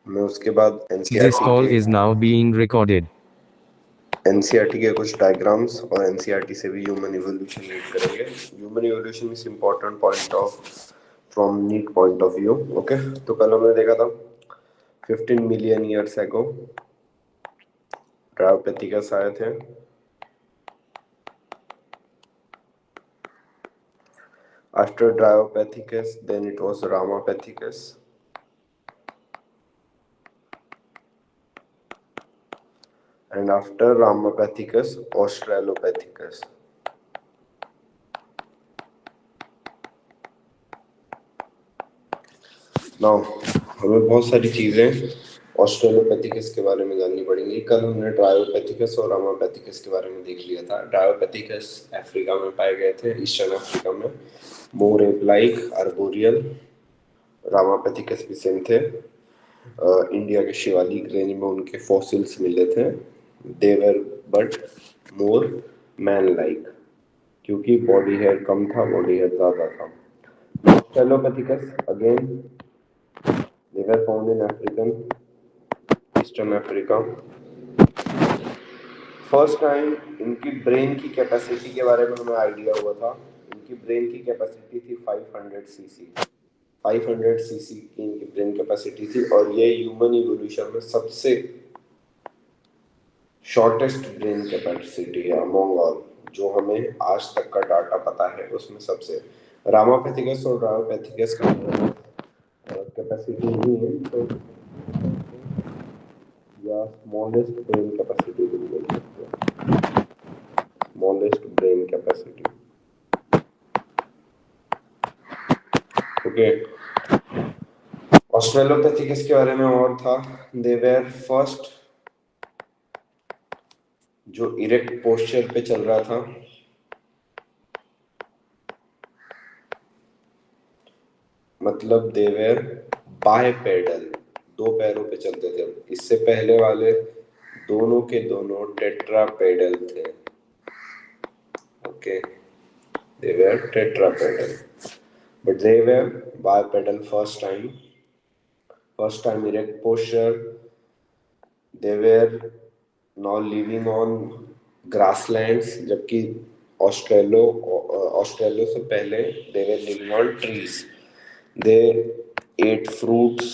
मैं उसके बाद This call is now being recorded. NCERT के कुछ डायग्राम्स और एनसीईआरटी से भी ह्यूमन इवोल्यूशन रीड करेंगे. Human evolution is important point of from NEET point of view. Okay, तो कल हमने देखा था 15 मिलियन ईयर्स एगो ड्रायोपेथिकस आए थे. After Dryopithecus then it was Ramapithecus. And after Ramapithecus, Australopithecus. Now, हमें बहुत सारी चीज़ें ऑस्ट्रेलोपैथिकस के बारे में जाननी पड़ेंगी. कल हमने ड्रायोपैथिकस और रामापैथिकस के बारे में देख लिया था. ड्रायोपैथिकस अफ्रीका में पाए गए थे, ईस्टर्न अफ्रीका में, मोर एप लाइक आर्बोरियल. रामापैथिकस भी सेम थे. इंडिया के शिवालिक रेंज में उनके फॉसिल्स मिले थे. They were but more man like, क्योंकि बॉडी हेयर कम था, बॉडी हेयर ज़्यादा था. Australopithecus again they were found in African eastern Africa. First time इनकी ब्रेन की कैपेसिटी के बारे में हमें आइडिया हुआ था. इनकी ब्रेन की कैपेसिटी थी 500 सीसी. 500 सीसी की इनकी ब्रेन कैपेसिटी थी, और ये ह्यूमन इवोल्यूशन में सबसे शॉर्टेस्ट ब्रेन कैपेसिटी है अमोंग ऑल. जो हमें आज तक का डाटा पता है उसमें सबसे. रामापैथिकस और ड्रायोपैथिकस का कैपेसिटी नहीं है, तो या स्मॉलेस्ट ब्रेन कैपेसिटी भी बोल सकते हैं. Smallest brain capacity. ओके, ऑस्ट्रेलोपैथिकस के बारे में और था. दे वेर फर्स्ट जो इरेक्ट पोस्चर पे चल रहा था. मतलब दे वेर बाइपेडल, दो पैरों पे चलते थे. इससे पहले वाले दोनों के दोनों टेट्रापेडल थे. Okay, they were tetrapedal, but they were bipedal first time erect posture. They were now living on grasslands, जबकि ऑस्ट्रेलो से पहले they were living on trees. They ate fruits.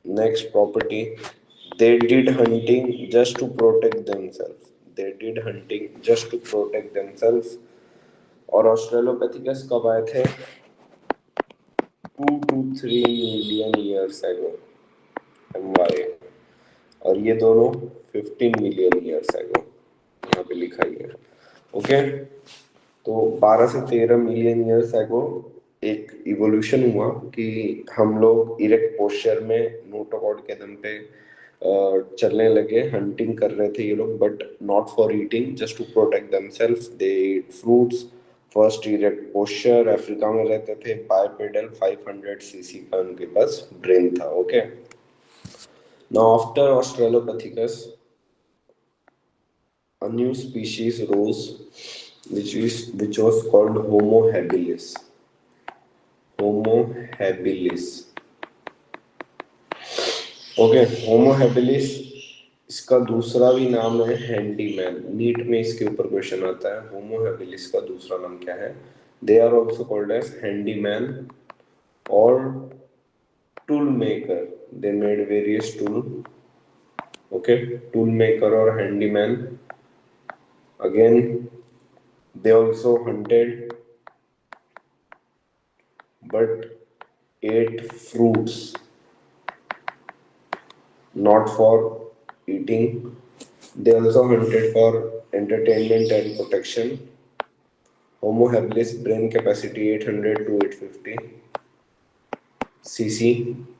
Next property, they did hunting just to protect themselves. और ऑस्ट्रेलोपैथिकस कब आए थे? 2 to 3 million years ago MY, और ये दोनों 15 मिलियन ईयर्स एगो यहाँ पे लिखा ही है. ओके, तो 12 से 13 मिलियन ईयर्स एगो एक इवोल्यूशन हुआ कि हम लोग इरेक्ट पोस्चर में नोटोकॉर्ड के दम पे चलने लगे. हंटिंग कर रहे थे ये लोग, but not for eating, just to protect themselves. They eat fruits. First erect posture, Africa में रहते थे, बाइपेडल, 500 सीसी का उनके पास ब्रेन था. Okay, now after Australopithecus a new species rose, which was called Homo habilis. Homo habilis. Okay, Homo habilis, इसका दूसरा भी नाम है हैंडीमैन. नीट में इसके ऊपर क्वेश्चन आता है, होमो हैबिलिस का दूसरा नाम क्या है? They are also called as handyman और tool maker. They made various tool. Okay, tool maker और handyman. Again they also hunted but ate fruits, not for eating. They also hunted for entertainment and protection. Homo habilis brain capacity 800 to 850 cc,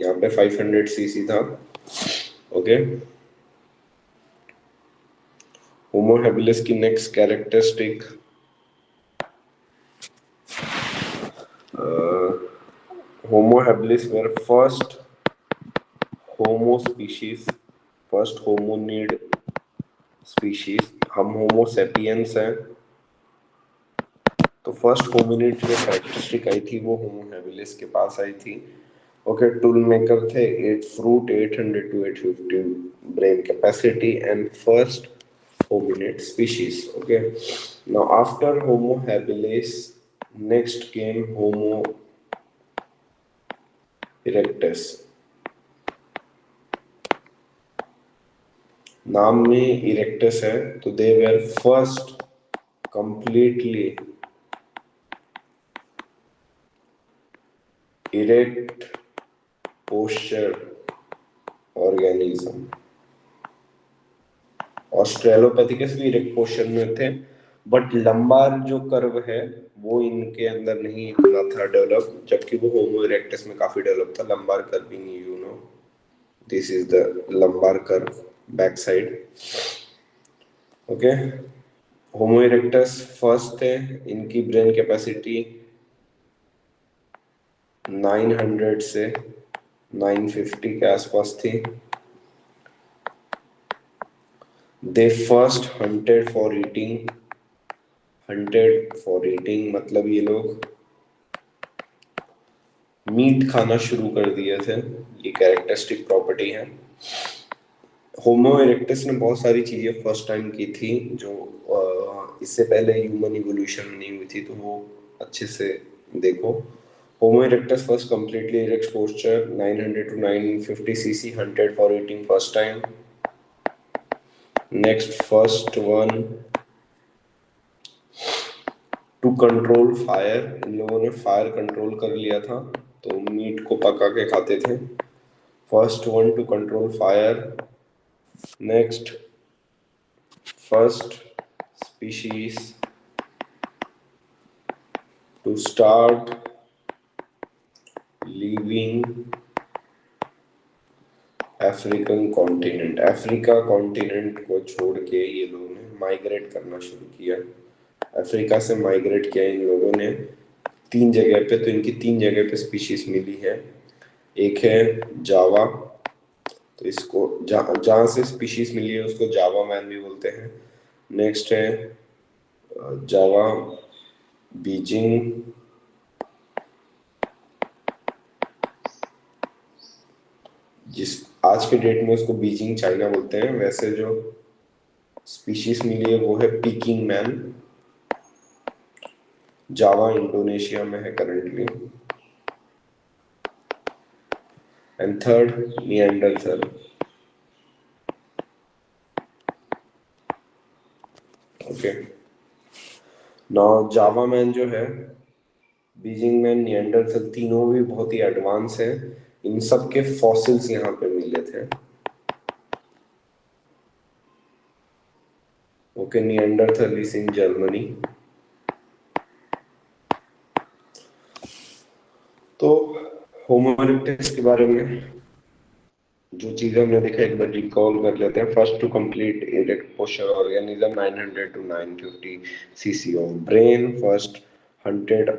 यहाँ पे 500 cc था. Okay, Homo habilis की next characteristic, Homo habilis were first Homo species, first hominid species. हम Homo sapiens हैं, तो first hominid जो characteristic आई थी वो होमो हैबिलिस के पास आई थी. ओके, टूल मेकर थे 8 fruit, 800 to 850 brain capacity, and first hominid species. Okay, now after Homo habilis, next came Homo erectus. नाम में इरेक्टस है, तो they were first completely erect posture organism. Australopithecus भी erect posture में थे, but lumbar जो curve है वो इनके अंदर नहीं इतना था डेवलप, जबकि वो होमो इरेक्टस में काफी डेवलप था। Lumbar curving, you know, this is the lumbar curve back side. Okay, homo erectus first थे, इनकी ब्रेन कैपेसिटी 900 से 950 के आसपास थी। They first hunted for eating. Hunted for eating मतलब ये लोग मीट खाना शुरू कर दिए थे, ये कैरेक्टरिस्टिक प्रॉपर्टी है। होमो इरेक्टस ने बहुत सारी चीजें फर्स्ट टाइम की थी जो इससे पहले ह्यूमन इवोल्यूशन नहीं हुई थी, तो वो अच्छे से देखो। Homo erectus first completely erect posture 900 to 950 cc, hunted for eating first time. Next, first one to control fire, इन लोगों ने फायर कंट्रोल कर लिया था, तो मीट को पका के खाते थे। First one to control fire. Next, first species to start living African continent. Africa continent को छोड़ के ये लोगों ने माइग्रेट करना शुरू किया। अफ्रीका से माइग्रेट किया इन लोगों ने 3 जगह पे, तो इनकी 3 जगह पे स्पीशीज मिली है। एक है जावा, तो इसको जहाँ से स्पीशीज मिली है उसको जावा मैन भी बोलते हैं। नेक्स्ट है जावा बीजिंग, जिस आज के डेट में उसको बीजिंग चाइना बोलते हैं। वैसे जो स्पीशीज मिली है वो है पीकिंग मैन, जावा इंडोनेशिया में है currently. And third Neanderthal. Okay, now Java man जो है, बीजिंग मैन, निएंडरथल, तीनों भी बहुत ही एडवांस है। इन सब के फॉसिल्स यहाँ पे मिले थे। Okay, Neanderthal is in Germany. तो होमो इरेक्टस के बारे में जो चीजें हमने देखा एक बार रिकॉल कर लेते हैं। First to complete erect posture organism 900 to 950 cc of brain, first hunted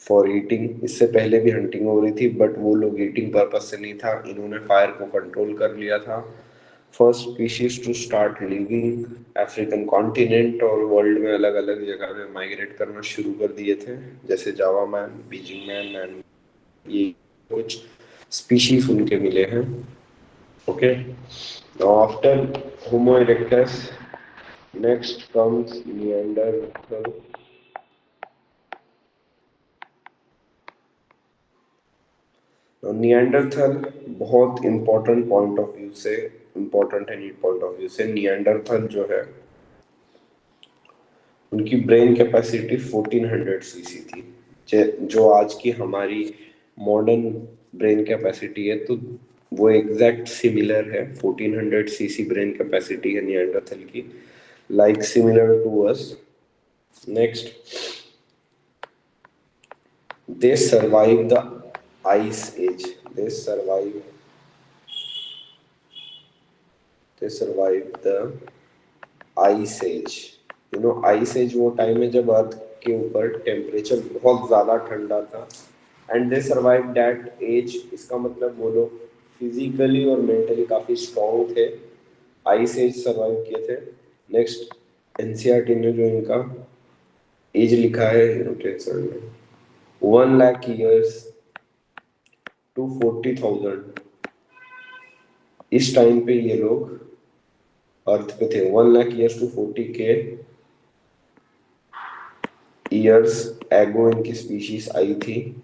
for eating. इससे पहले भी हंटिंग हो रही थी, बट वो लोग ईटिंग पर्पस से नहीं था, इन्होंने फायर को कंट्रोल कर लिया था। First species to start living African continent, और वर्ल्ड में अलग अलग जगह में माइग्रेट करना शुरू कर दिए थे, जैसे Java man, Beijing man, and ये कुछ स्पीशीज उनके मिले हैं। Okay, now after Homo erectus next comes Neanderthal. Neanderthal बहुत इंपॉर्टेंट पॉइंट ऑफ व्यू से, इंपॉर्टेंट है नीड पॉइंट ऑफ व्यू से। निएंडरथल जो है उनकी ब्रेन कैपेसिटी 1400 सीसी थी, जो आज की हमारी मॉडर्न ब्रेन कैपेसिटी है, तो वो एग्जैक्ट सिमिलर है। 1400 सीसी ब्रेन कैपेसिटी है निएंडरथल की, like similar to us. Next, they survived the ice age, they survived the ice age। You know, ice age वो टाइम है जब अर्थ के ऊपर टेम्परेचर बहुत ज्यादा ठंडा था, and they survive that age. इसका मतलब वो लोग फिजिकली और मेंटली काफी स्ट्रॉन्ग थे, आइस एज सर्वाइव किए थे। नेक्स्ट, एनसीईआरटी ने जो इनका एज लिखा है लिटरेचर में, 1 लाख ईयर्स टू 40,000, इस टाइम पे ये लोग अर्थ पे थे। 1 lakh years to 40K years ago इनकी स्पीशीज आई थी।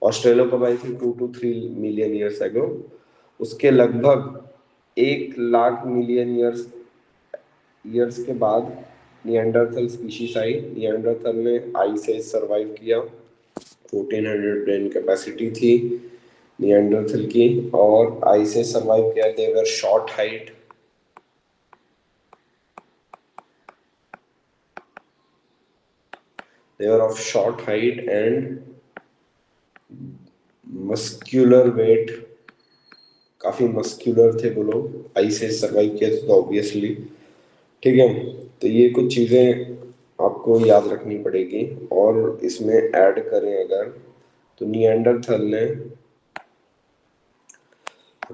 ऑस्ट्रेलिया कब आई थी? 2 to 3 मिलियन ईयर्स एगो। उसके लगभग 1 लाख मिलियन ईयर्स के बाद निएंडरथल स्पीशीज आई। निएंडरथल ने आइस एज सर्वाइव किया। 1400 ब्रेन कैपेसिटी थी निएंडरथल की, और आइस एज सर्वाइव किया। They were short height, they were of short height and muscular weight, काफी मस्क्यूलर थे वो लोग। आइस एज सर्वाइव किया तो ऑब्वियसली, ठीक है। तो ये कुछ चीजें आपको याद रखनी पड़ेगी। और इसमें ऐड करें अगर, तो निएंडरथल ने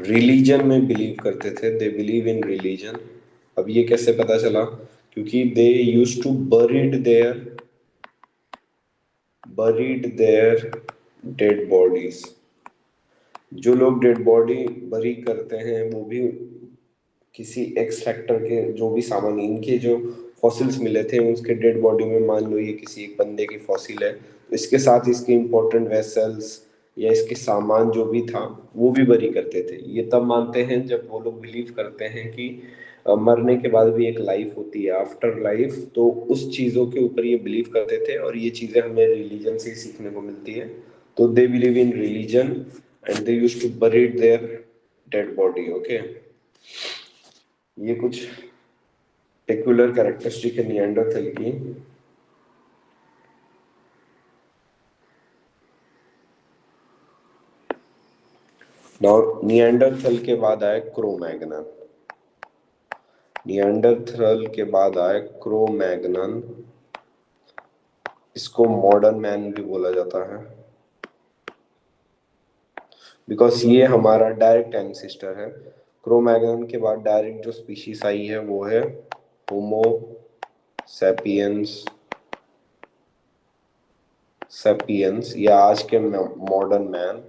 रिलीजन में बिलीव करते थे। They believe in religion. अब ये कैसे पता चला? क्योंकि they use to buried their dead bodies. जो लोग डेड बॉडी बरी करते हैं वो भी किसी एक्स फैक्टर के, जो भी सामान, इनके जो फॉसिल्स मिले थे उसके डेड बॉडी में, मान लो ये किसी एक बंदे की फॉसिल है, तो इसके साथ इसके इंपॉर्टेंट वेसल्स या इसके सामान जो भी था वो भी बरी करते थे। ये तब मानते हैं जब वो लोग बिलीव करते हैं कि मरने के बाद भी एक लाइफ होती है, आफ्टर लाइफ। तो उस चीज़ों के ऊपर ये बिलीव करते थे, और ये चीज़ें हमें रिलीजन से ही सीखने को मिलती है। तो they believe in religion and they used to bury their dead body. Okay, ये कुछ पेक्युलर कैरेक्टरिस्टिक है निएंडरथल की। नाउ निएंडरथल के बाद आए क्रो-मैग्नन। निएंडरथल के बाद आए क्रो-मैग्नन। इसको मॉडर्न मैन भी बोला जाता है, बिकॉज ये हमारा डायरेक्ट एंसेस्टर है। क्रो-मैग्नन के बाद डायरेक्ट जो स्पीशीज आई है वो है होमो सैपियंस या आज के मॉडर्न मैन।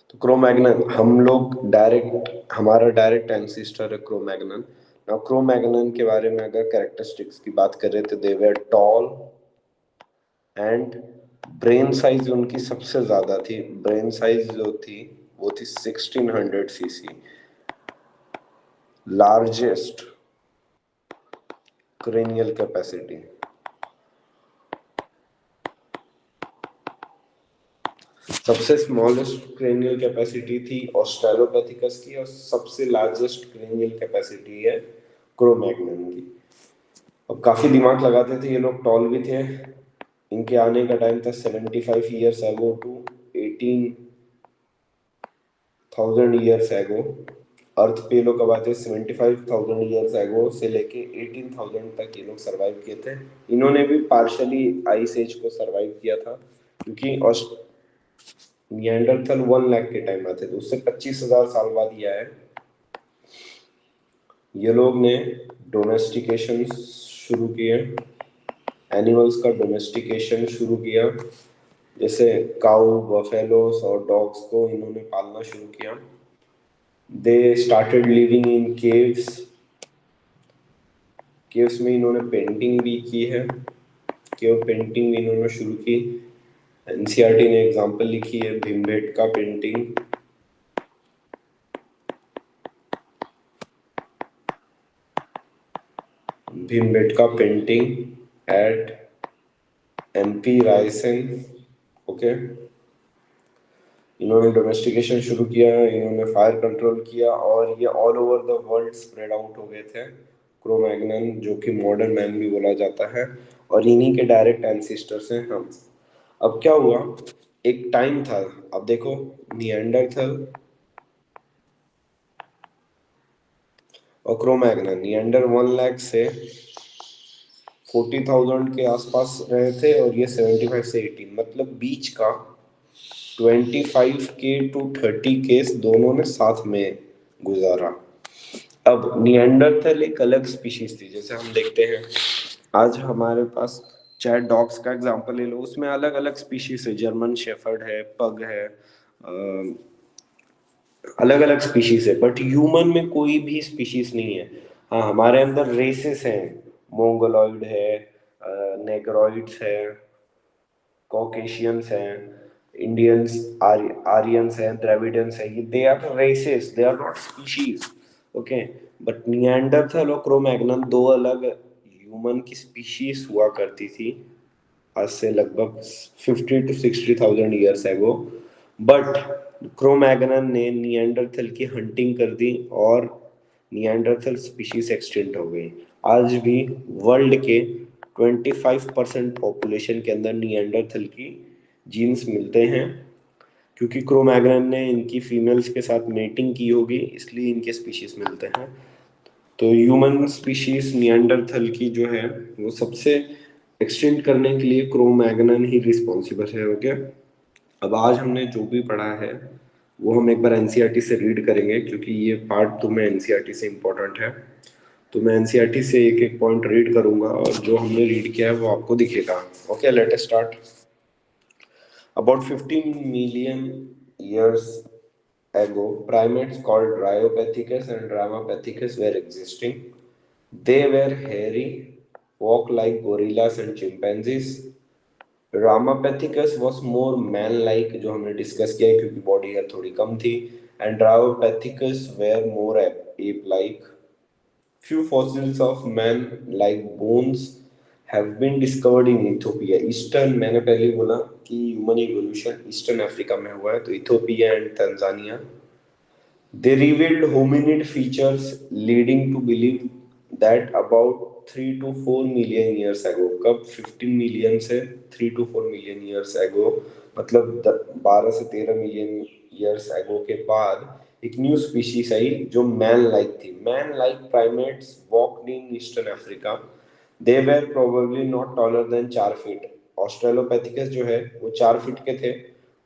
तो क्रो-मैग्नन हम लोग डायरेक्ट, हमारा डायरेक्ट एंसेस्टर है क्रो-मैग्नन। नाउ क्रो-मैग्नन के बारे में अगर कैरेक्टरिस्टिक्स की बात करें तो they were tall and brain size उनकी सबसे ज्यादा थी। ब्रेन साइज जो थी वो थी 1600 सीसी। लार्जेस्ट क्रेनियल कैपेसिटी, सबसे स्मॉलेस्ट क्रेनियल कैपेसिटी थी ऑस्ट्रेलोपैथिकस की, और सबसे लार्जेस्ट क्रेनियल कैपेसिटी है क्रो-मैग्नन की। अब काफी दिमाग लगाते थे ये लोग, टॉल भी थे। इनके आने का टाइम था 75 years ago to 18,000 years ago. अर्थ पे लोग कब आते? 75,000 ईयर्स एगो से लेके 18,000 तक ये लोग सरवाइव किए थे। इन्होंने भी पार्शली आइस एज को सरवाइव किया था, क्योंकि निएंडरथल 1 लाख के टाइम आते थे, उससे 25,000 साल बाद ही आए। ये लोग ने डोमेस्टिकेशन शुरू किए, एनिमल्स का डोमेस्टिकेशन शुरू किया। जैसे काऊ, बफेलोस और डॉग्स को इन्होंने पालना शुरू किया। They started living in caves. Caves में इन्होंने पेंटिंग भी की है, केव पेंटिंग भी इन्होंने शुरू की। एनसीईआरटी ने एग्जाम्पल लिखी है Bhimbetka painting. Bhimbetka painting at MP Raisen. Okay, इन्होंने डोमेस्टिकेशन शुरू किया, इन्होंने फायर कंट्रोल किया, और ये all over the world spread out हो गए थे। क्रो-मैग्नन, जो कि मॉडर्न मैन भी बोला जाता है, और इन्हीं के डायरेक्ट एंसेस्टर्स हैं हम। अब क्या हुआ, एक टाइम था, अब देखो निएंडरथल और क्रो-मैग्नन। निएंडर 1 लाख से 40,000 के आसपास रहे थे, और ये 75 से 18, मतलब बीच का 25K to 30K दोनों ने साथ में गुजारा। अब निएंडरथल एक अलग स्पीशीज थी। जैसे हम देखते हैं आज हमारे पास चाहे डॉग्स का एग्जांपल ले लो, उसमें अलग अलग स्पीशीज है, जर्मन शेफर्ड है, पग है, अलग अलग स्पीशीज है, बट ह्यूमन में कोई भी स्पीशीज नहीं है। हाँ, हमारे अंदर रेसेस हैं, मोंगोलॉइड है, नेग्रोइड्स है, कॉकेशियंस हैं, इंडियंस, आर्यंस हैं, द्रविडियंस हैं, ये they are races, they are not species. Okay, but Neanderthal और क्रो-मैग्नन दो अलग ह्यूमन की स्पीशीज हुआ करती थी आज से लगभग 50 to 60,000 years ago. But Cro-Magnon ने निएंडरथल की हंटिंग कर दी और निएंडरथल स्पीशीज एक्सटिंक्ट हो गई। आज भी वर्ल्ड के 25% पॉपुलेशन के अंदर निएंडरथल की जीन्स मिलते हैं, क्योंकि क्रो-मैग्नन ने इनकी फीमेल्स के साथ मेटिंग की होगी, इसलिए इनके स्पीशीज मिलते हैं। तो ह्यूमन स्पीशीज निएंडरथल की जो है वो सबसे एक्सटेंड करने के लिए क्रो-मैग्नन ही रिस्पॉन्सिबल है। ओके, अब आज हमने जो भी पढ़ा है वो हम एक बार एनसीईआरटी से रीड करेंगे, क्योंकि ये पार्ट तो में एनसीईआरटी से इम्पोर्टेंट है। तो मैं एनसीईआरटी से एक एक पॉइंट रीड करूंगा और जो हमने रीड किया है वो आपको दिखेगा। Okay, let us start. About 15 million years ago, primates called Dryopithecus and Dramapithecus were existing. They were hairy, walk like gorillas and chimpanzees. Ramapithecus was more man-like, जो हमने डिस्कस किया है, क्योंकि बॉडी हेयर थोड़ी कम थी, and Dryopithecus were more ape-like. Few fossils of man-like bones have been discovered in Ethiopia. Eastern, मैंने पहले ही बोला कि ह्यूमन इवोल्यूशन ईस्टर्न अफ्रीका में हुआ है, तो Ethiopia and Tanzania. They revealed hominid features leading to believe that about 3 to 4 million years ago, कब 15 million से 3 to 4 मिलियन years ago, मतलब 12 से 13 मिलियन years ago के बाद एक न्यू स्पीशीज आई जो मैन लाइक थी। Man like primates walked in eastern Africa. They were probably not taller than 4 feet. Australopithecus जो है वो 4 फीट के थे,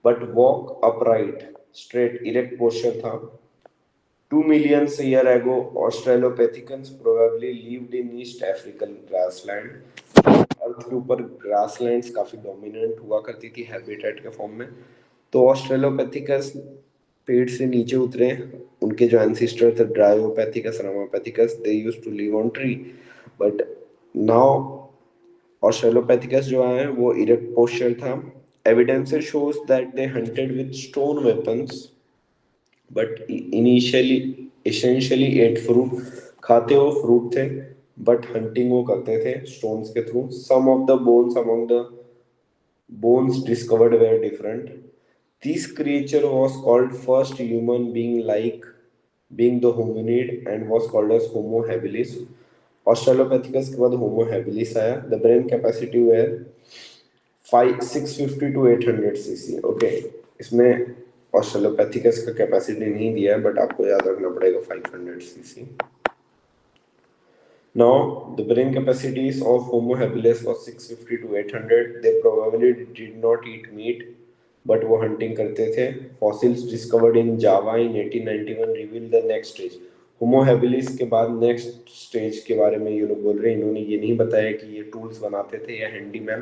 but walk upright, straight, erect posture था। 2 million year ago, Australopithecus probably lived in East African grassland. अर्थ के ऊपर grasslands काफी dominant हुआ करती थी हैबिटेट के फॉर्म में। तो ऑस्ट्रेलोपैथिकस पेड़ से नीचे उतरे, उनके जो एंसिस्टर थे Dryopithecus, Ramapithecus, they used to live on tree, but now Australopithecus जो है वो इरेक्ट पोस्चर था। Evidences shows that they hunted with stone weapons, but initially essentially ate fruit, खाते वो फ्रूट थे, बट हंटिंग वो करते थे स्टोन्स के through. Some of the bones among the bones discovered were different. This creature was called first human being, like being the hominid, and was called as Homo habilis. Australopithecus के बाद Homo habilis आया। The brain capacity were 650 to 800 cc. Okay, इसमें ऑस्ट्रेलोपैथिकस का capacity नहीं दिया है, but आपको याद रखना पड़ेगा 500 cc. Now, the brain capacities of Homo habilis was 650 to 800. They probably did not eat meat, but वो hunting करते थे. Fossils discovered in Java in 1891 reveal the next stage. Homo habilis के बाद next stage के बारे में ये लोग बोल रहे हैं। इन्होंने ये नहीं बताया कि ये tools बनाते थे या handyman,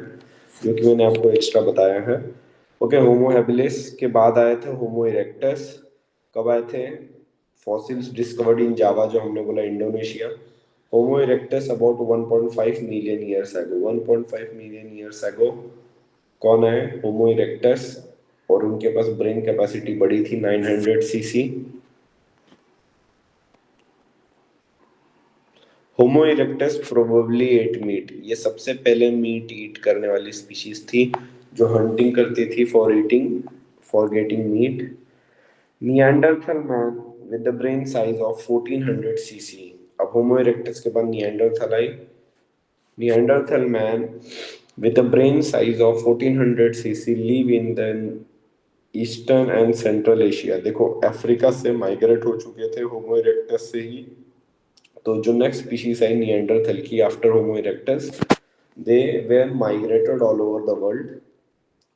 जो कि मैंने आपको एक्स्ट्रा बताया है। ओके, Homo habilis के बाद आए थे Homo erectus। कब आए थे? Fossils discovered in Java, जो हमने बोला Indonesia. Homo erectus about 1.5 million years ago. 1.5 million years ago कौन है? Homo erectus, और उनके पास ब्रेन कैपेसिटी बड़ी थी 900 cc. Homo erectus probably ate meat. ये सबसे पहले मीट ईट करने वाली स्पीशीज थी जो हंटिंग करती थी for getting meat. Neanderthal man with the brain size of 1400 cc. अब Homo erectus के बाद Neanderthal I. Neanderthal man with a brain size of 1400 cc live in the eastern and central Asia. देखो, Africa से migrate हो चुके थे Homo erectus से ही, तो जो नेक्स्ट स्पीशीज आई निएंडरथल की after Homo erectus, they were migrated all over the world.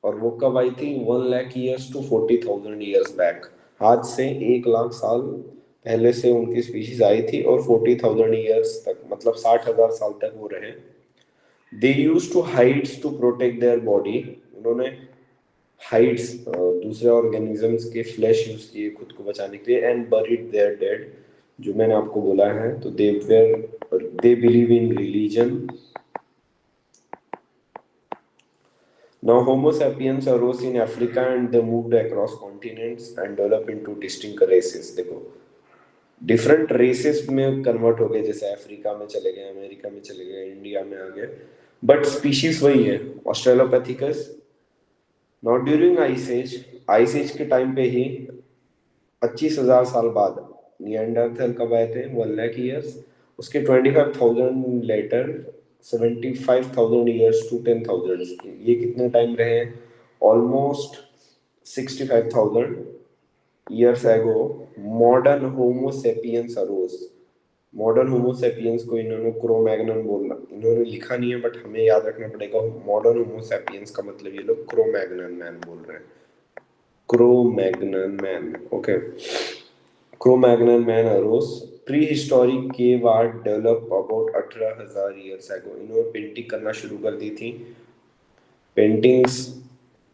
और वो कब आई थी? 1 lakh years to 40,000 years back. आज से 1 लाख साल पहले से उनकी स्पीशीज आई थी और 40,000 ईयर्स तक, मतलब 60,000 साल तक वो रहे. They use to hides to protect their body, उन्होंने हाइड्स दूसरे ऑर्गेनिजम्स के फ्लैश यूज किए खुद को बचाने के लिए, एंड बरीड देयर डेड, जो मैंने आपको बोला है। तो they believe in religion. Now Homo sapiens arose in Africa and they moved across continents and developed into distinct races। देखो डिफरेंट रेसेस में कन्वर्ट हो गए, जैसे अफ्रीका में चले गए, अमेरिका में चले गए, इंडिया में आ गए, बट स्पीशीज वही है, ऑस्ट्रेलोपैथिकस। नॉट ड्यूरिंग आइस एज के टाइम पे ही 25,000 साल बाद निएंडरथल कब आए थे, 1 लाख ईयर्स। उसके 25,000 लेटर 75,000 ईयर्स टू 10,000, ये कितने टाइम रहे हैं, almost 65,000 years ago modern homo sapiens arose। Modern Homo sapiens को इन्होंने क्रोमैग्नन बोला, इन्होंने लिखा नहीं है बट हमें याद रखना पड़ेगा, मॉडर्न होमो सेपियंस का मतलब ये लोग क्रोमैग्नन मैन बोल रहे हैं, Cro-Magnon man. Okay, Cro-Magnon man Eros. Pre historic cave art develop about 18,000 years ago. इन्होंने पेंटिंग करना शुरू कर दी थी। पेंटिंग्स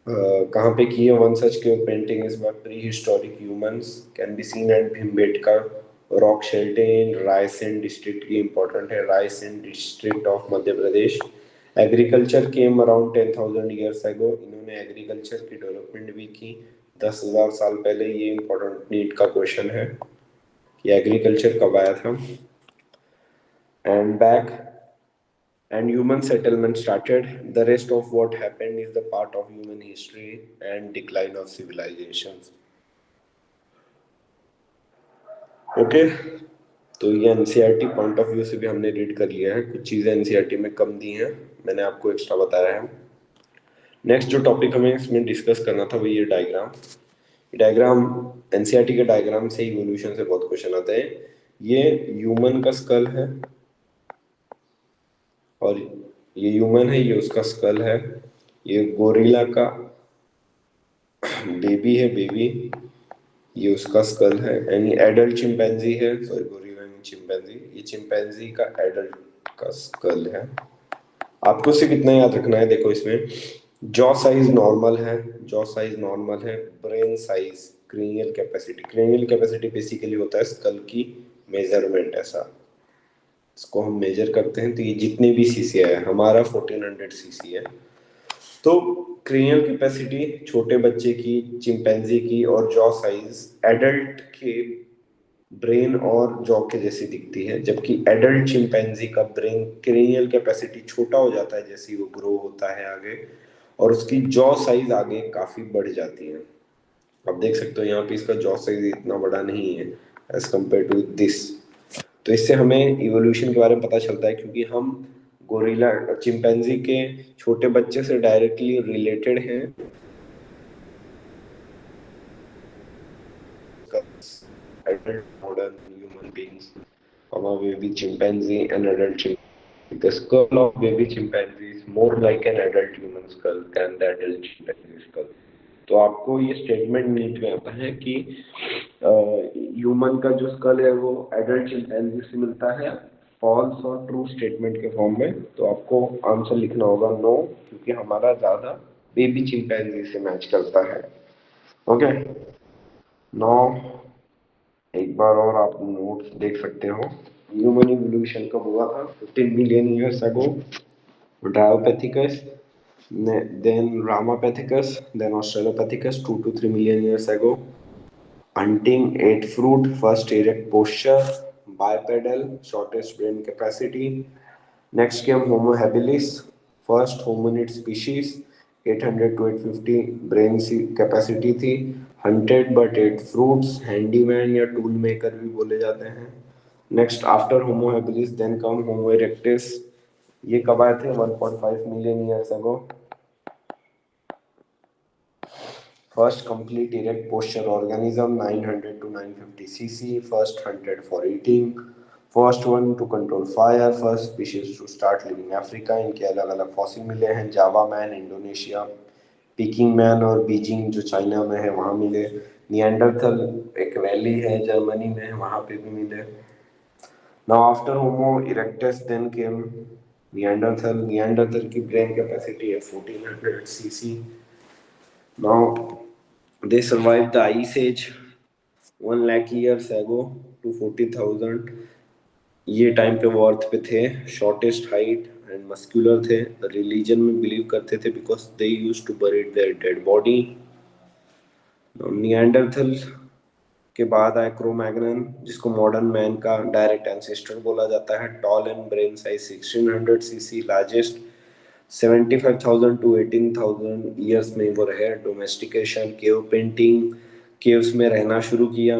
कहाँ पे की है, वन सच के painting is by prehistoric humans can be seen at Bhimbetka rock shelter Raisen district की, इंपॉर्टेंट है, Raisen district of Madhya Pradesh. Agriculture came around 10,000 years ago. इन्होंने एग्रीकल्चर की डेवलपमेंट भी की 10,000 साल पहले। ये इंपॉर्टेंट नीट का क्वेश्चन है कि एग्रीकल्चर कब आया था। And back and human settlement started. The rest of what happened is the part of human history and decline of civilizations। Okay, तो ये एनसीईआरटी पॉइंट ऑफ व्यू से भी हमने रीड कर लिया है, कुछ चीज़ें एनसीईआरटी में कम दी हैं, मैंने आपको एक्स्ट्रा बताया है। नेक्स्ट जो टॉपिक हमें इसमें डिस्कस करना था वो ये डायग्राम। डायग्राम एनसीईआरटी के डायग्राम से इवोल्यूशन से बहुत क्वेश्चन आते हैं। ये ह्यूमन का स्कल है और ये ह्यूमन है, ये उसका स्कल है। ये गोरिल्ला का बेबी है, बेबी, ये उसका स्कल है। यानी एडल्ट चिंपैंजी है, सॉरी गोरिल्ला नहीं चिंपैंजी, ये चिंपैंजी का एडल्ट का स्कल है। आपको सिर्फ इतना याद रखना है, देखो इसमें जॉ साइज नॉर्मल है, जॉ साइज नॉर्मल है, brain size, cranial capacity, cranial capacity basically होता है स्कल की मेजरमेंट, ऐसा इसको हम मेजर करते हैं। तो ये जितने भी सीसी है, हमारा 1400 सीसी है। तो क्रेनियल कैपेसिटी छोटे बच्चे की, चिंपैंजी की, और जॉ साइज एडल्ट के ब्रेन और जॉ के जैसी दिखती है, जबकि एडल्ट चिंपैंजी का ब्रेन क्रेनियल कैपेसिटी छोटा हो जाता है जैसे वो ग्रो होता है आगे, और उसकी जॉ साइज आगे काफी बढ़ जाती है। आप देख सकते हो यहाँ पे इसका जॉ साइज इतना बड़ा नहीं है एज कम्पेयर टू दिस। तो इससे हमें इवोल्यूशन के बारे में पता चलता है, क्योंकि हम गोरिल्ला चिंपैंजी के छोटे बच्चे से डायरेक्टली रिलेटेड हैं। Adult modern human beings, baby chimpanzee and adult chimpanzee. The skull of baby chimpanzee is more like an adult human skull than the adult chimpanzee skull। तो आपको ये स्टेटमेंट नीट में आता है कि ह्यूमन का जो स्कल है वो एडल्ट चिंपैंजी से मिलता है, फॉल्स और ट्रू स्टेटमेंट के फॉर्म में। तो आपको आंसर लिखना होगा नो, क्योंकि हमारा ज़्यादा बेबी चिंपैंजी से मैच करता है। ओके, नो एक बार और आप नोट्स देख सकते हो। ह्यूमन इवोल्यूशन कब हुआ था, 15 million years ago. Dryopithecus, then Ramapithecus, then Australopithecus 2 to 3 million years ago। Hunting, ate fruit, first erect posture, bipedal, shortest brain capacity। Next came Homo habilis, first hominid species, 800 to 850 brain capacity थी। Hunted but ate fruits, handyman या tool maker भी बोले जाते हैं। Next after Homo habilis then come Homo erectus। ये कब आए थे, 1.5 million years ago. First complete erect posture organism 900 to 950 cc, first hunted for eating, first one to control fire, first species to start living Africa। इनके अलग अलग fossil मिले हैं, जावा man Indonesia, picking man और बीजिंग जो China में है वहाँ मिले, निएंडरथल एक वैली है जर्मनी में, वहाँ पे भी मिले। Now after Homo erectus then came Neanderthal की ब्रेन कैपेसिटी है 1400 CC. Now they survived the ice age 1 lakh years ago to 40,000. ये टाइम पे वो अर्थ पे थे, शॉर्टेस्ट हाइट एंड मस्कुलर थे, रिलीजन में बिलीव करते थे because they used to bury their dead body. Neanderthal के बाद आया क्रोमैग्नन, जिसको मॉडर्न मैन का डायरेक्ट एंसेस्टर बोला जाता है. Tall and brain size 1600 cc, largest 75,000 to 18,000 years में वो रहे. डोमेस्टिकेशन, केव पेंटिंग, केव्स में रहना शुरू किया.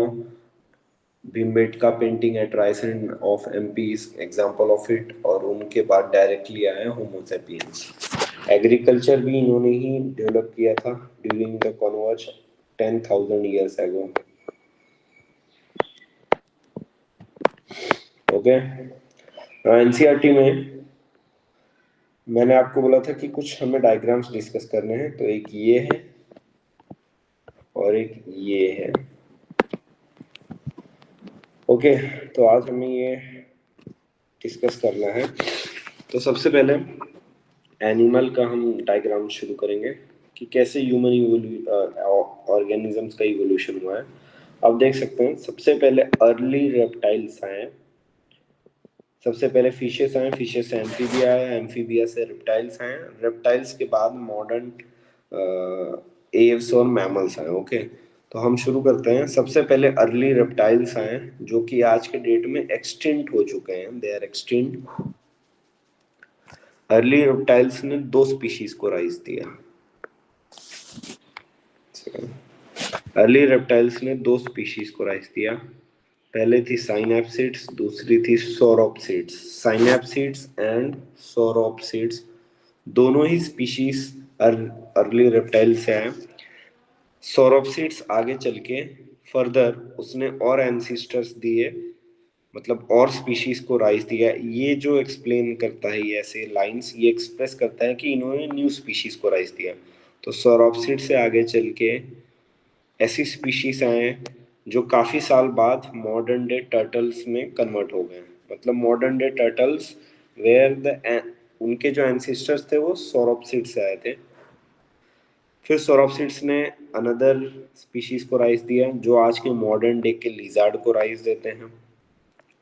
Bhimbetka painting at Raisen of MP is example of it. और उनके बाद डायरेक्टली आया होमो सैपियंस. एग्रीकल्चर भी इन्होंने ही डेवलप किया था ड्यूरिंग द कन्वर्ज 10,000 ईयर्स एगो. ओके. एनसीईआरटी में मैंने आपको बोला था कि कुछ हमें डायग्राम्स डिस्कस करने हैं. तो एक ये है और एक ये है. ओके, तो आज हमें ये डिस्कस करना है. तो सबसे पहले एनिमल का हम डायग्राम शुरू करेंगे कि कैसे ह्यूमन ऑर्गेनिजम्स का इवोल्यूशन हुआ है. आप देख सकते हैं सबसे पहले अर्ली रेप्टाइल्स आए. सबसे पहले फिशेस आए, फिशेस से एम्फीबिया आया, एम्फीबिया से रेप्टाइल्स आए, रेप्टाइल्स के बाद मॉडर्न एव्स और मैमल्स आए. ओके, तो हम शुरू करते हैं. सबसे पहले अर्ली रेप्टाइल्स आए जो कि आज के डेट में एक्सटिंक्ट हो चुके हैं. They are extinct. Early reptiles ने 2 स्पीशीज को राइज दिया. अर्ली रेप्टाइल्स ने 2 स्पीशीज को राइज दिया. पहले थी साइनैप्सिड्स, दूसरी थी सौरोप्सिड्स. साइनैप्सिड्स एंड सौरोप्सिड्स दोनों ही स्पीशीज अर्ली रेप्टाइल से आए. सौरोप्सिड्स आगे चल के फर्दर उसने और एंसिस्टर्स दिए, मतलब और स्पीशीज को राइज दिया. ये जो एक्सप्लेन करता है, ये ऐसे लाइंस ये एक्सप्रेस करता है कि इन्होंने न्यू स्पीशीज को राइज दिया. तो सौरोप्सिड से आगे चल के ऐसी स्पीशीज आए जो काफी साल बाद मॉडर्न डे टर्टल्स में कन्वर्ट हो गए. मतलब modern day turtles were the उनके जो एंसिस्टर्स थे वो सौरोप्सिड से आए थे. फिर सौरोप्सिड्स ने अनदर स्पीशीज को राइज दिया जो आज के मॉडर्न डे के लिजार्ड को राइज देते हैं.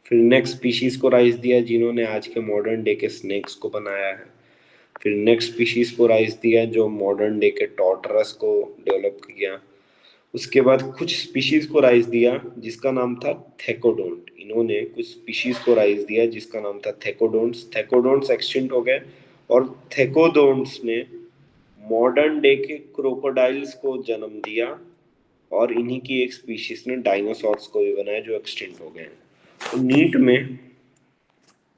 फिर नेक्स्ट स्पीशीज को राइज दिया जिन्होंने आज के मॉडर्न डे के स्नेक्स को बनाया है. फिर नेक्स्ट स्पीशीज को राइज दिया जो मॉडर्न डे के टॉर्टरस को डेवलप किया. उसके बाद कुछ स्पीशीज को राइज दिया जिसका नाम था थेकोडोंट. इन्होंने कुछ स्पीशीज को राइज दिया जिसका नाम था थेकोडोंट्स. थेकोडोंट्स एक्सटिंक्ट हो गए और थेकोडोंट्स ने मॉडर्न डे के क्रोकोडाइल्स को जन्म दिया. और इन्हीं की एक स्पीशीज ने डायनासोर्स को भी बनाया जो एक्सटिंक्ट हो गए. तो नीट में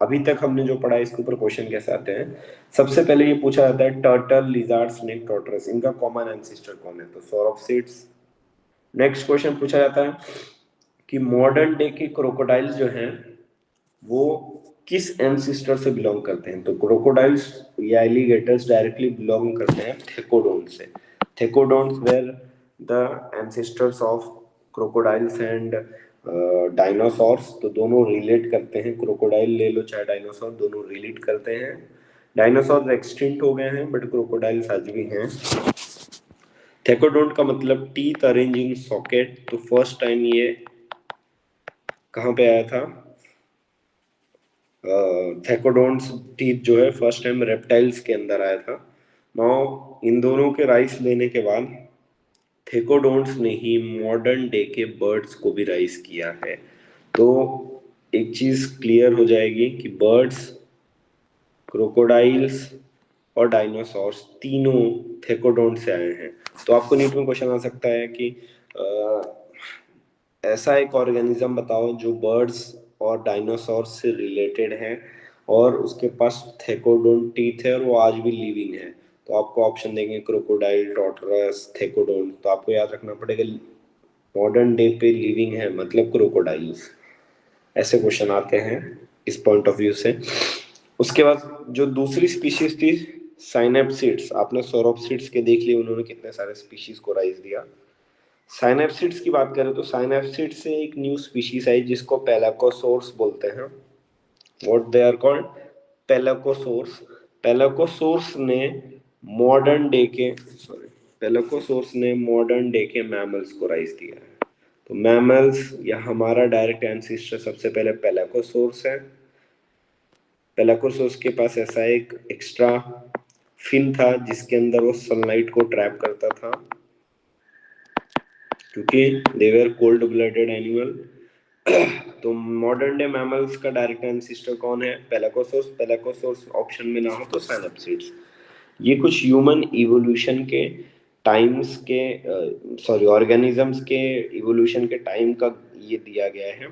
अभी तक हमने जो पढ़ा इसके ऊपर क्वेश्चन कैसे आते हैं. सबसे पहले ये पूछा जाता है टर्टल, लिजार्ड, स्नेक, टॉर्टोइस, इनका कॉमन एंसेस्टर कौन है. तो सौरोप्सिड्स. नेक्स्ट क्वेश्चन पूछा जाता है कि मॉडर्न डे के क्रोकोडाइल्स जो हैं वो किस एंसेस्टर से बिलोंग करते हैं. तो क्रोकोडाइल्स या एलिगेटर्स डायरेक्टली बिलोंग करते हैं थेकोडोंट्स से. Thecodonts were the ancestors of crocodiles and dinosaurs. तो दोनों रिलेट करते हैं. क्रोकोडाइल ले लो चाहे डायनासोर, दोनों रिलेट करते हैं. डायनासोर एक्सटिंक्ट हो गए हैं बट क्रोकोडाइल्स आज भी हैं. थेकोडोंट का मतलब टीथ अरेंज इन सॉकेट. तो फर्स्ट टाइम ये कहाँ पे आया था. थेकोडोंट्स टीथ जो है फर्स्ट टाइम रेप्टाइल्स के अंदर आया था. नाउ इन दोनों के राइस लेने के बाद थेकोडोंट्स ने ही मॉडर्न डे के बर्ड्स को भी राइज किया है. तो एक चीज क्लियर हो जाएगी कि बर्ड्स, क्रोकोडाइल्स और डायनासोर्स तीनों थेकोडोंट से आए हैं. तो आपको नीट में क्वेश्चन आ सकता है कि ऐसा एक ऑर्गेनिज्म बताओ जो बर्ड्स और डायनासोर्स से रिलेटेड है और उसके पास थेकोडोंट टीथ है और वो आज भी लिविंग है. तो आपको ऑप्शन देंगे क्रोकोडाइल, टॉर्टोइस, थेकोडोंट. तो आपको याद रखना पड़ेगा मॉडर्न डे पे लिविंग है मतलब क्रोकोडाइल्स. ऐसे क्वेश्चन आते हैं इस पॉइंट ऑफ व्यू से. उसके बाद जो दूसरी स्पीशीज थी साइनैप्सिड्स. आपने सौरोप्सिड्स के देख लिए उन्होंने कितने सारे स्पीशीज को राइज दिया. साइनैप्सिड्स की बात करें तो साइनैप्सिड्स से एक न्यू स्पीशीज आई जिसको पैलाकोसोर्स बोलते हैं. व्हाट दे आर कॉल्ड, पेलाकोसोर्स ने मॉडर्न डे के मैमल्स को राइज दिया है। तो मैमल्स या हमारा डायरेक्ट एंसेस्टर सबसे पहले पेलाकोसोर्स है। पेलाकोसोर्स के पास ऐसा एक एक्स्ट्रा फिन था जिसके अंदर वो सनलाइट को ट्रैप करता था, क्योंकि दे वर कोल्ड ब्लडेड एनिमल। तो मॉडर्न डे मैमल्स का डायरेक्ट एंसेस्टर कौन है? पेलाकोसोर्स ऑप्शन में ना हो तो साइनोप्सिड्स। ये कुछ ह्यूमन इवोल्यूशन के टाइम्स के ऑर्गेनिजम्स के इवोल्यूशन के टाइम का ये दिया गया है।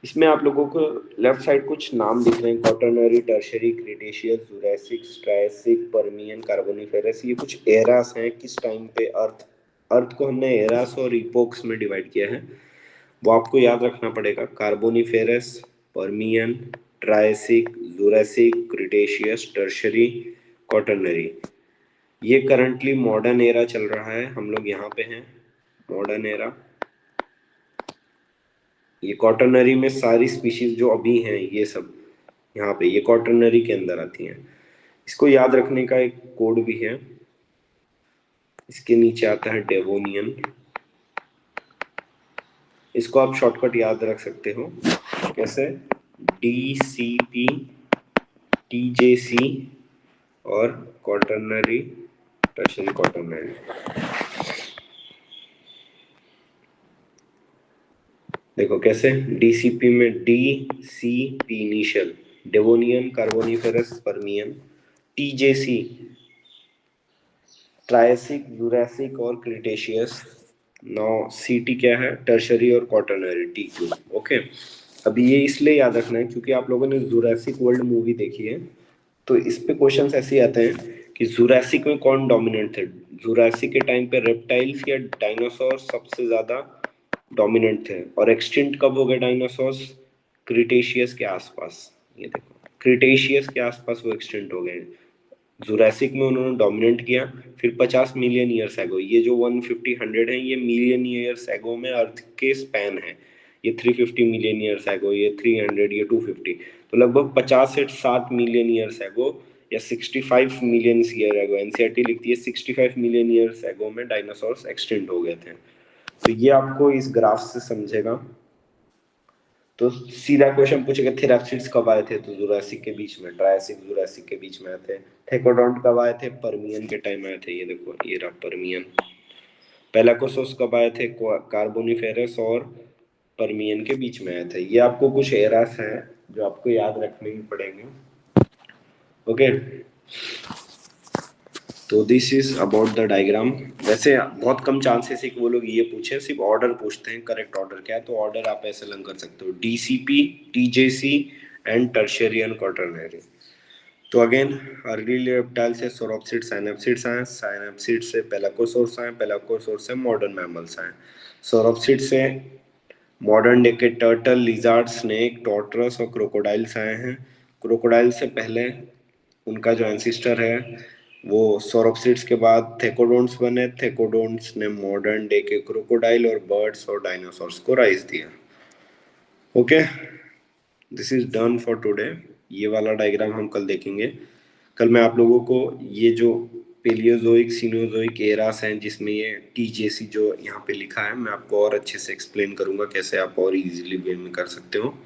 इसमें आप लोगों को लेफ्ट साइड कुछ नाम दिख रहे हैं, quaternary, tertiary, Cretaceous, Jurassic, Triassic, Permian, Carboniferous. ये कुछ एरास हैं किस टाइम पे अर्थ को हमने एरास और इपोक्स में डिवाइड किया है, वो आपको याद रखना पड़ेगा। Carboniferous, Permian, Triassic, Jurassic, Cretaceous, tertiary, quaternary. ये करंटली मॉडर्न एरा चल रहा है, हम लोग यहाँ पे हैं मॉडर्न एरा। ये क्वाटरनरी में सारी स्पीशीज जो अभी हैं ये सब यहाँ पे ये क्वाटरनरी के अंदर आती हैं। इसको याद रखने का एक कोड भी है, इसके नीचे आता है डेवोनियन। इसको आप शॉर्टकट याद रख सकते हो कैसे? DCP, TJC और क्वाटरनरी, टर्शियरी क्वाटरनरी। देखो कैसे, DCP में DCP initial, Devonian, Carboniferous, Permian. TJC Triassic, Jurassic और क्रिटेशियस। नौ CT क्या है? टर्शरी और क्वाटरनरी, TQ। ओके, अभी ये इसलिए याद रखना है क्योंकि आप लोगों ने जुरासिक वर्ल्ड मूवी देखी है, तो इस पे क्वेश्चंस ऐसे आते हैं कि जुरासिक में कौन डोमिनेंट थे। जुरासिक के टाइम पे रेप्टाइल्स या डायनासोर सबसे ज्यादा डोमिनेंट थे, और एक्सटिंक्ट कब हो गए डायनासोर्स? क्रिटेशियस के आसपास। ये देखो क्रिटेशियस के आसपास वो एक्सटिंक्ट हो गए। जुरासिक में उन्होंने डोमिनेट किया, फिर 50 मिलियन ईयर्स एगो, ये जो 150 100 है ये मिलियन ईयर्स एगो में अर्थ के स्पैन है। ये 350 मिलियन ईयर्स एगो, ये 300, ये 250, तो लगभग 50 से 60 मिलियन ईयर्स एगो या 65 मिलियन ईयर एगो। एनसीईआरटी लिखती है 65 मिलियन ईयर्स एगो में डायनासोर्स एक्सटेंड हो गए थे। तो ये आपको इस ग्राफ से समझेगा। तो सीधा क्वेश्चन पूछेगा थेराप्सिड्स कब आए थे, तो जुरासिक के बीच में, ट्रायसिक जुरासिक के बीच में आए थे। थेकोडोंट कब आए थे? पर्मियन के टाइम आए थे, ये देखो ये रहा पर्मियन। पेलाकोसोस कब आए थे? कार्बोनिफेरस और पर्मियन के बीच में आए थे। ये आपको कुछ एरास हैं जो आपको याद रखने ही पड़ेंगे। ओके, तो this is about the diagram. वैसे बहुत कम चांसेस है कि वो लोग ये पूछे, सिर्फ ऑर्डर पूछते हैं, करेक्ट ऑर्डर क्या है, तो ऑर्डर आप ऐसे लर्न कर सकते हो, DCP, TJC and tertiary and quaternary. तो अगेन अर्ली रेप्टाइल से सोरोप्सिड साइनोप्सिड्स आए, साइनोप्सिड से पेलाकोसोर्स आए, पेलाकोसोर्स से मॉडर्न मैमल्स आए, सोरोप्सिड से मॉडर्न डे के टर्टल, लिजार्ड, स्नेक, टॉर्टरस और क्रोकोडाइल्स आए हैं। क्रोकोडाइल से पहले उनका जो एंसिस्टर है वो सोरोप्सिड्स के बाद थेकोडोंट्स बने। थेकोडोंट्स ने मॉडर्न डे के क्रोकोडाइल और बर्ड्स और डायनासोर्स को राइज दिया। Okay, this is done for today. ये वाला डायग्राम हम कल देखेंगे। कल मैं आप लोगों को ये जो पेलियोजोइक सीनोजोइक एरास हैं जिसमें ये TJC जो यहाँ पे लिखा है, मैं आपको और अच्छे से एक्सप्लेन करूंगा कैसे आप और इजीली वे में कर सकते हो।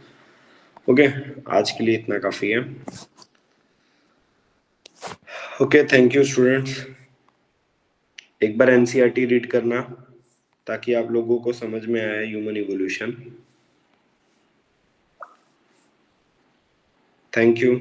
ओके, आज के लिए इतना काफी है। Okay, thank you students. एक बार NCERT रीड करना ताकि आप लोगों को समझ में आए ह्यूमन इवोल्यूशन। Thank you.